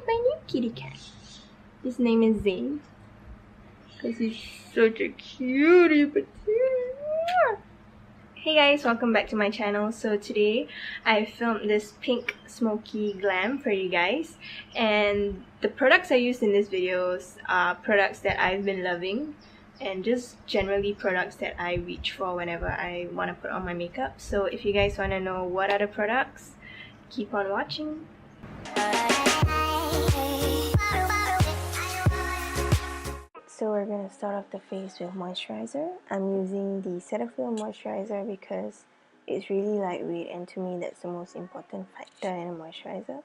my new kitty cat. His name is Zane. Because he's such a cutie patootie. Hey guys, welcome back to my channel. So today I filmed this pink Smokey Glam for you guys, and the products I used in this videos are products that I've been loving and just generally products that I reach for whenever I want to put on my makeup. So if you guys want to know what are the products, keep on watching. So we're going to start off the face with moisturizer. I'm using the Cetaphil moisturizer because it's really lightweight, and to me that's the most important factor in a moisturizer.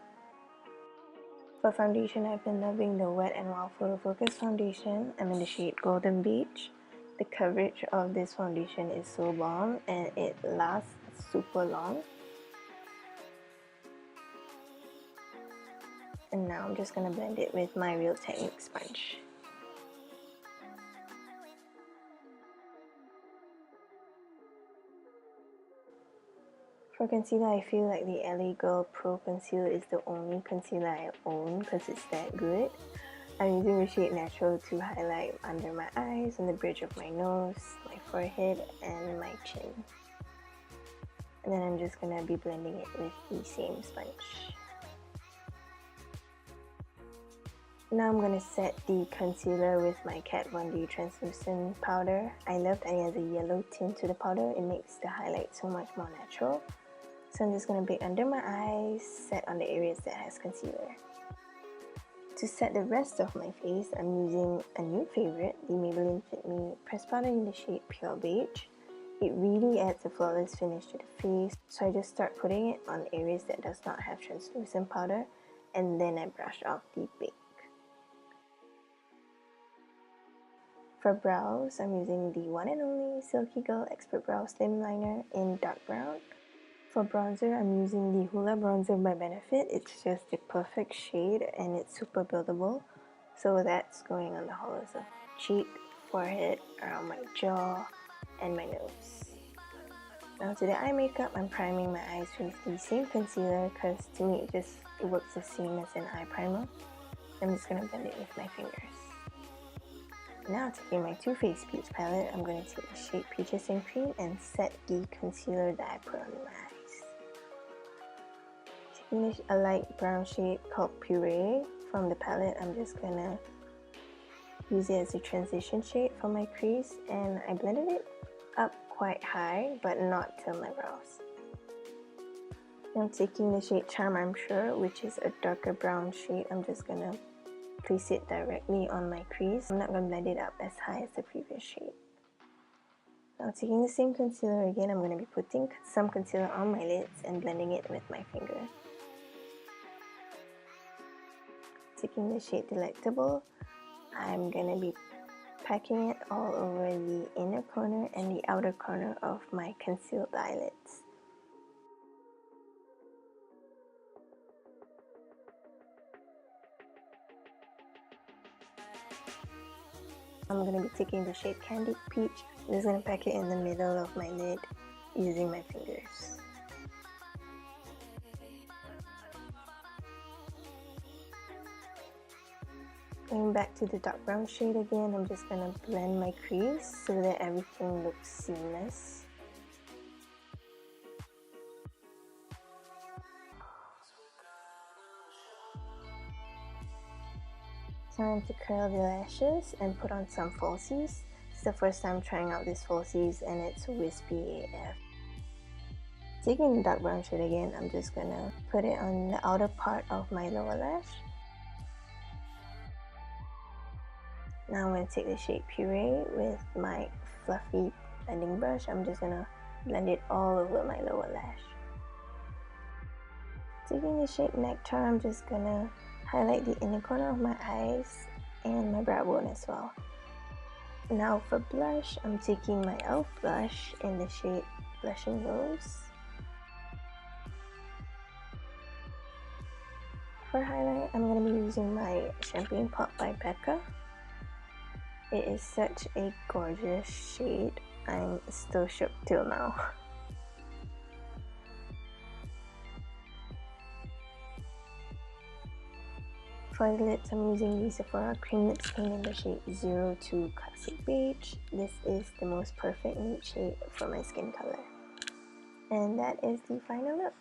For foundation, I've been loving the Wet n Wild Photo Focus foundation. I'm in the shade Golden Beach. The coverage of this foundation is so bomb and it lasts super long. And now I'm just going to blend it with my Real Technique sponge. For concealer, I feel like the LA Girl Pro Concealer is the only concealer I own because it's that good. I'm using the shade Natural to highlight under my eyes, on the bridge of my nose, my forehead, and my chin. And then I'm just going to be blending it with the same sponge. Now I'm going to set the concealer with my Kat Von D translucent powder. I love that it has a yellow tint to the powder. It makes the highlight so much more natural. So I'm just going to be under my eyes, set on the areas that has concealer. To set the rest of my face, I'm using a new favorite, the Maybelline Fit Me pressed powder in the shade Pure Beige. It really adds a flawless finish to the face, so I just start putting it on areas that does not have translucent powder, and then I brush off the bake. For brows, I'm using the one and only Silky Girl Expert Brow Slim Liner in dark brown. For bronzer, I'm using the Hoola Bronzer by Benefit. It's just the perfect shade and it's super buildable. So that's going on the hollows of cheek, forehead, around my jaw, and my nose. Now to the eye makeup, I'm priming my eyes with the same concealer because to me it works the same as an eye primer. I'm just going to blend it with my fingers. Now taking my Too Faced Peach palette, I'm going to take the shade Peaches and Cream and set the concealer that I put on my eyes. Taking a light brown shade called Puree from the palette, I'm just going to use it as a transition shade for my crease, and I blended it up quite high but not till my brows. Now taking the shade Charm I'm Sure, which is a darker brown shade, I'm just going to place it directly on my crease. I'm not going to blend it up as high as the previous shade. Now taking the same concealer again, I'm going to be putting some concealer on my lids and blending it with my finger. Taking the shade Delectable, I'm going to be packing it all over the inner corner and the outer corner of my concealed eyelids. I'm going to be taking the shade Candied Peach. I'm just going to pack it in the middle of my lid using my fingers. Going back to the dark brown shade again, I'm just going to blend my crease so that everything looks seamless. Time to curl the lashes and put on some falsies. It's the first time trying out these falsies and it's wispy AF. Taking the dark brown shade again, I'm just gonna put it on the outer part of my lower lash. Now I'm going to take the shade Puree with my fluffy blending brush. I'm just going to blend it all over my lower lash. Taking the shade Nectar, I'm just going to highlight the inner corner of my eyes and my brow bone as well. Now for blush, I'm taking my e.l.f. blush in the shade Blushing Rose. For highlight, I'm going to be using my Champagne Pop by Becca. It is such a gorgeous shade. I'm still shook till now. For the lips, I'm using the Sephora Cream Lip Stain in the shade 02 Classic Beige. This is the most perfect nude shade for my skin color. And that is the final look.